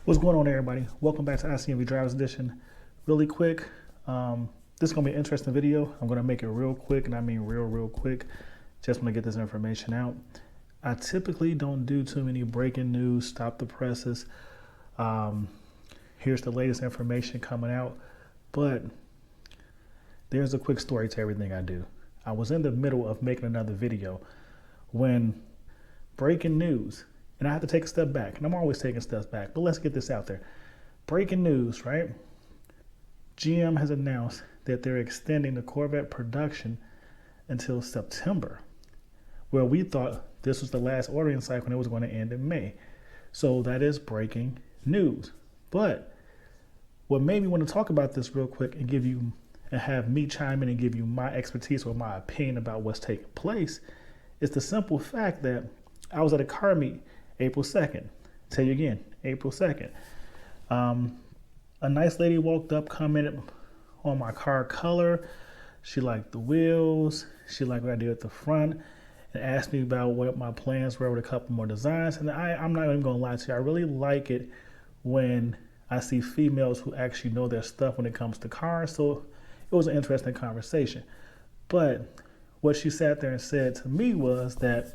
What's going on, everybody? Welcome back to ICNV Drivers Edition. Really quick, this is going to be an interesting video. I'm going to make it real quick, and I mean real quick. Just want to get this information out. I typically don't do too many breaking news, stop the presses. Here's the latest information coming out, but there's a quick story to everything I do. I was in the middle of making another video when breaking news, and I have to take a step back, and I'm always taking steps back, but let's get this out there. Breaking news, right? GM has announced that they're extending the Corvette production until September, where we thought this was the last ordering cycle and it was going to end in May. So that is breaking news. But what made me want to talk about this real quick and have me chime in and give you my expertise or my opinion about what's taking place is the simple fact that I was at a car meet April 2nd. Tell you again, April 2nd. A nice lady walked up, commented on my car color. She liked the wheels. She liked what I did at the front and asked me about what my plans were with a couple more designs. And I'm not even going to lie to you. I really like it when I see females who actually know their stuff when it comes to cars. So it was an interesting conversation. But what she sat there and said to me was that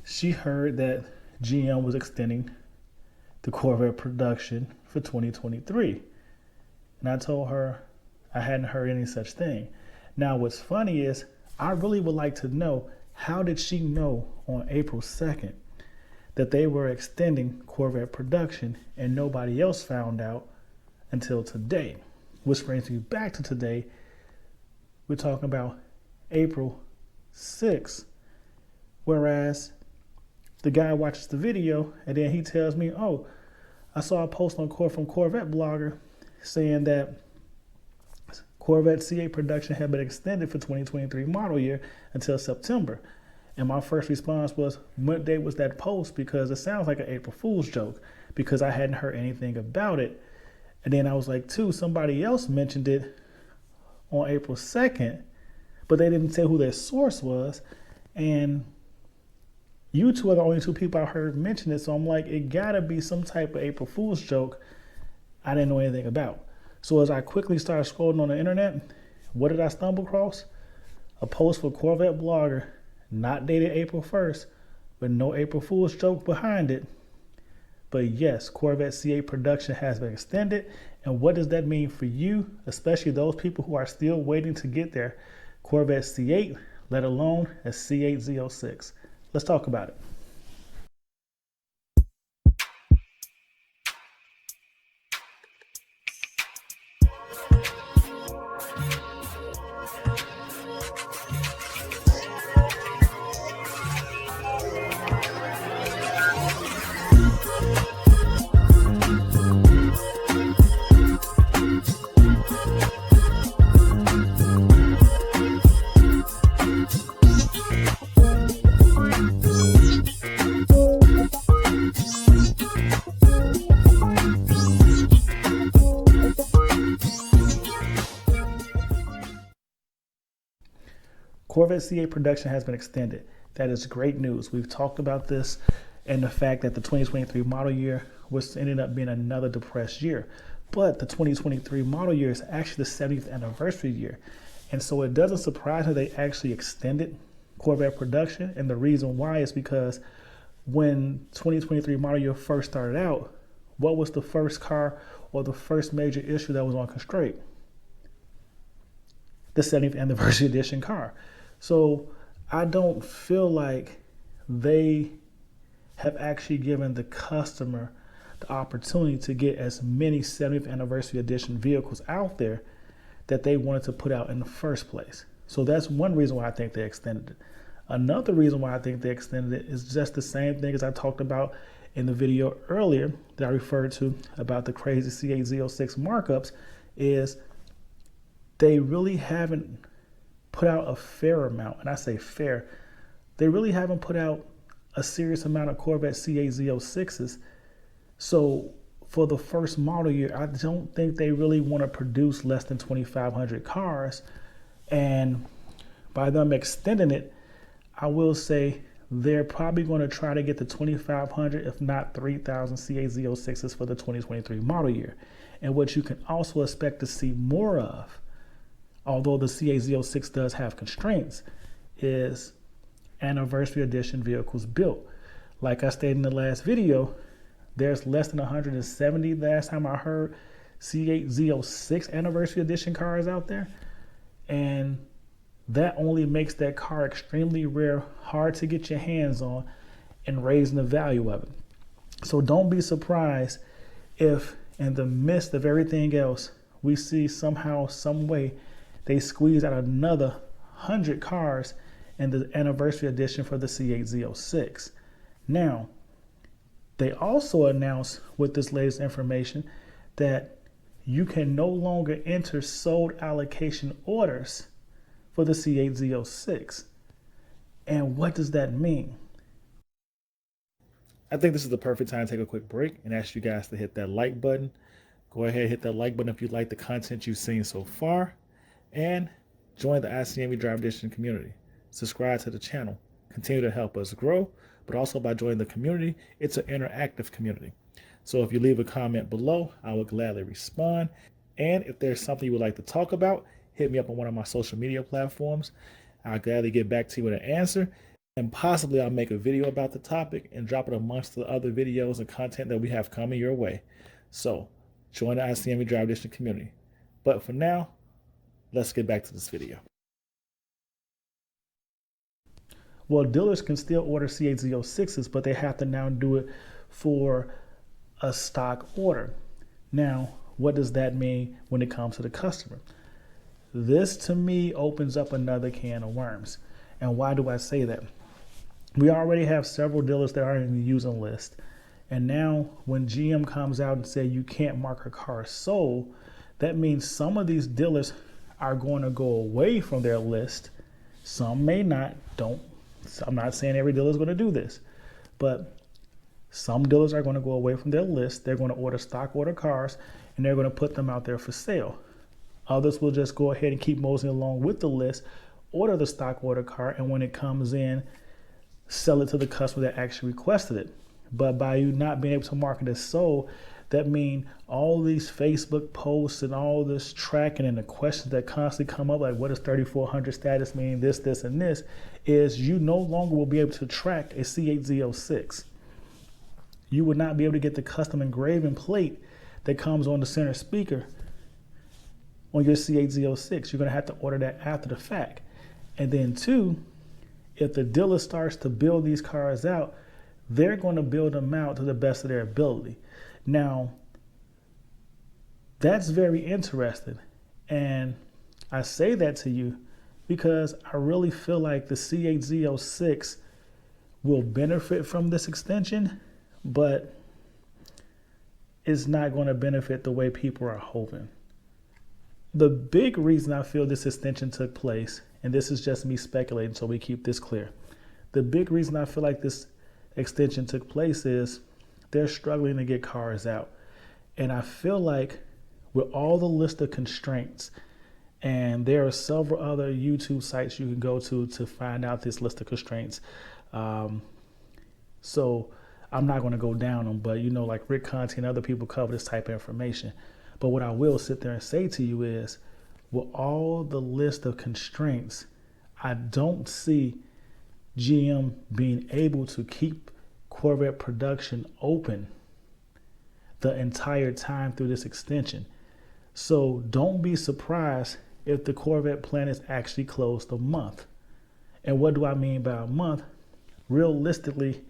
she heard that GM was extending the Corvette production for 2023. And I told her I hadn't heard any such thing. Now, what's funny is I really would like to know, how did she know on April 2nd that they were extending Corvette production and nobody else found out until today? Which brings me back to today. We're talking about April 6th, whereas the guy watches the video and then he tells me, oh, I saw a post from Corvette blogger saying that Corvette C8 production had been extended for 2023 model year until September. And my first response was, what day was that post? Because it sounds like an April Fool's joke, because I hadn't heard anything about it. And then I was like, somebody else mentioned it on April 2nd, but they didn't say who their source was. And you two are the only two people I heard mention it. So I'm like, it gotta be some type of April Fool's joke I didn't know anything about. So as I quickly started scrolling on the internet, what did I stumble across? A post for Corvette blogger, not dated April 1st, with no April Fool's joke behind it. But yes, Corvette C8 production has been extended. And what does that mean for you, especially those people who are still waiting to get their Corvette C8, let alone a C8 Z06? Let's talk about it. Corvette C8 production has been extended. That is great news. We've talked about this and the fact that the 2023 model year ended up being another depressed year. But the 2023 model year is actually the 70th anniversary year. And so it doesn't surprise me they actually extended Corvette production. And the reason why is because when 2023 model year first started out, what was the first car or the first major issue that was on constraint? The 70th anniversary edition car. So I don't feel like they have actually given the customer the opportunity to get as many 70th anniversary edition vehicles out there that they wanted to put out in the first place. So that's one reason why I think they extended it. Another reason why I think they extended it is just the same thing as I talked about in the video earlier that I referred to about the crazy C8 Z06 markups, is they really haven't put out a fair amount. And I say fair, they really haven't put out a serious amount of Corvette C8 Z06s. So for the first model year, I don't think they really want to produce less than 2,500 cars. And by them extending it, I will say they're probably going to try to get the 2,500, if not 3,000 C8 Z06s for the 2023 model year. And what you can also expect to see more of, although the C8 Z06 does have constraints, is anniversary edition vehicles built. Like I stated in the last video, there's less than 170 last time I heard C8 Z06 anniversary edition cars out there. And that only makes that car extremely rare, hard to get your hands on, and raising the value of it. So don't be surprised if in the midst of everything else, we see somehow, some way, they squeeze out another 100 cars in the anniversary edition for the C8 Z06. Now, they also announced with this latest information that you can no longer enter sold allocation orders for the C8 Z06. And what does that mean? I think this is the perfect time to take a quick break and ask you guys to hit that like button. Go ahead and hit that like button if you like the content you've seen so far. And join the ICNV Drive Edition community. Subscribe to the channel. Continue to help us grow, but also by joining the community, it's an interactive community. So if you leave a comment below, I will gladly respond. And if there's something you would like to talk about, hit me up on one of my social media platforms. I'll gladly get back to you with an answer. And possibly I'll make a video about the topic and drop it amongst the other videos and content that we have coming your way. So join the ICNV Drive Edition community. But for now, let's get back to this video. Well, dealers can still order C8 Z06s, but they have to now do it for a stock order. Now, what does that mean when it comes to the customer? This, to me, opens up another can of worms. And why do I say that? We already have several dealers that are in the using list. And now when GM comes out and say you can't mark a car sold, that means some of these dealers are going to go away from their list. Some may not. I'm not saying every dealer is going to do this, but some dealers are going to go away from their list. They're going to order stock order cars and they're going to put them out there for sale. Others will just go ahead and keep moseying along with the list, order the stock order car, and when it comes in, sell it to the customer that actually requested it. But by you not being able to market as sold, that means all these Facebook posts and all this tracking and the questions that constantly come up, like what does 3400 status mean, this, and this, is you no longer will be able to track a C8 Z06. You will not be able to get the custom engraving plate that comes on the center speaker on your C8 Z06. You're going to have to order that after the fact. And then two, if the dealer starts to build these cars out, they're going to build them out to the best of their ability. Now, that's very interesting. And I say that to you because I really feel like the C8 Z06 will benefit from this extension, but it's not going to benefit the way people are hoping. The big reason I feel this extension took place, and this is just me speculating, so we keep this clear. The big reason I feel like this extension took place is they're struggling to get cars out. And I feel like with all the list of constraints, and there are several other YouTube sites you can go to find out this list of constraints. So I'm not going to go down them, but you know, like Rick Conti and other people cover this type of information. But what I will sit there and say to you is, with all the list of constraints, I don't see GM being able to keep Corvette production open the entire time through this extension. So don't be surprised if the Corvette plant is actually closed a month. And what do I mean by a month? Realistically,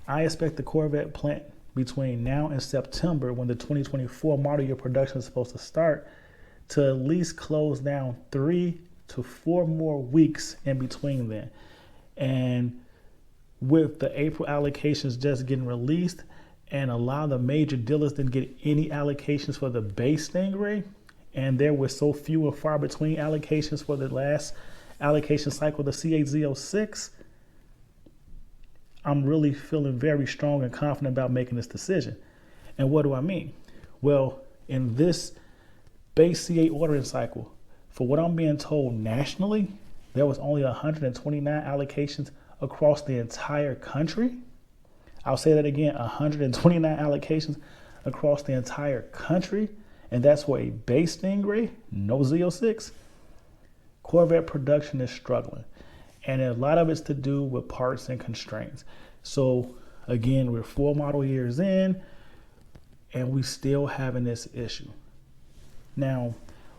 I expect the Corvette plant between now and September, when the 2024 model year production is supposed to start, to at least close down 3 to 4 more weeks in between then. And with the April allocations just getting released and a lot of the major dealers didn't get any allocations for the base Stingray, and there were so few and far between allocations for the last allocation cycle, the C8 Z06, I'm really feeling very strong and confident about making this decision. And what do I mean? Well, in this base C8 ordering cycle, for what I'm being told nationally, there was only 129 allocations across the entire country. I'll say that again, 129 allocations across the entire country. And that's for a base Stingray, no Z06. Corvette production is struggling. And a lot of it's to do with parts and constraints. So again, we're 4 model years in and we still having this issue. Now,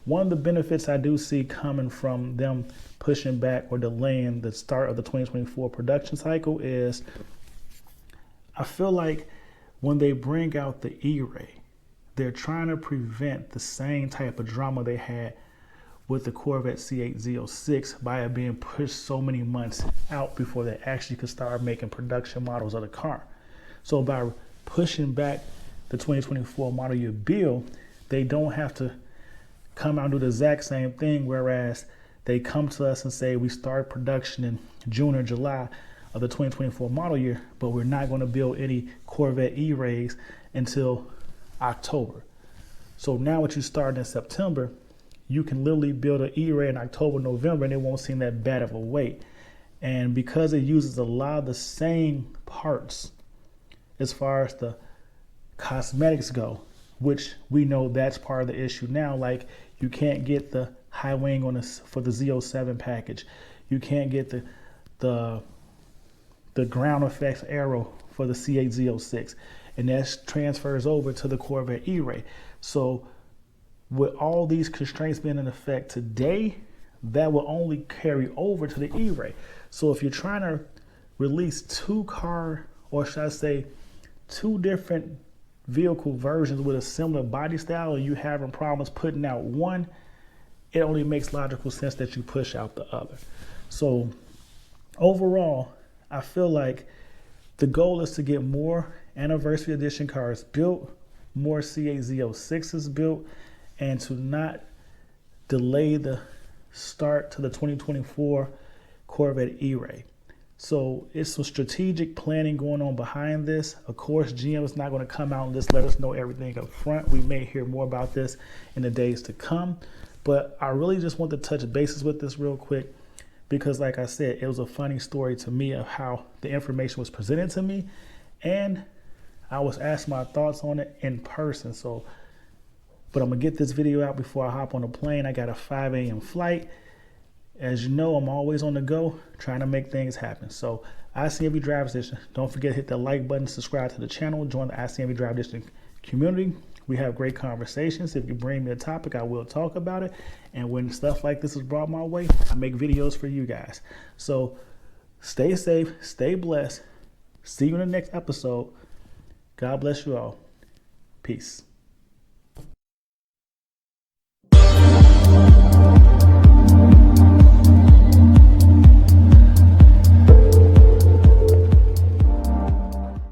one of the benefits I do see coming from them pushing back or delaying the start of the 2024 production cycle is I feel like when they bring out the E-Ray, they're trying to prevent the same type of drama they had with the Corvette C8 Z06 by it being pushed so many months out before they actually could start making production models of the car. So by pushing back the 2024 model year build, they don't have to come out and do the exact same thing, whereas they come to us and say we start production in June or July of the 2024 model year, but we're not going to build any Corvette E-Rays until October. So now what you start in September, you can literally build an E-Ray in October, November, and it won't seem that bad of a wait. And because it uses a lot of the same parts as far as the cosmetics go, which we know that's part of the issue now. Like you can't get the high wing on this for the Z07 package. You can't get the ground effects arrow for the C8 Z06, and that transfers over to the Corvette E-Ray. So with all these constraints being in effect today, that will only carry over to the E-Ray. So if you're trying to release 2 car, or should I say 2 different vehicle versions with a similar body style, and you having problems putting out one, it only makes logical sense that you push out the other. So overall, I feel like the goal is to get more anniversary edition cars built, more C8 Z06s built, and to not delay the start to the 2024 Corvette E-Ray. So it's some strategic planning going on behind this. Of course, GM is not going to come out and just let us know everything up front. We may hear more about this in the days to come. But I really just want to touch bases with this real quick because, like I said, it was a funny story to me of how the information was presented to me. And I was asked my thoughts on it in person. But I'm going to get this video out before I hop on a plane. I got a 5 a.m. flight. As you know, I'm always on the go trying to make things happen. So ICNV Drive Edition, don't forget to hit the like button, subscribe to the channel, join the ICNV Drive Edition community. We have great conversations. If you bring me a topic, I will talk about it. And when stuff like this is brought my way, I make videos for you guys. So stay safe, stay blessed. See you in the next episode. God bless you all. Peace.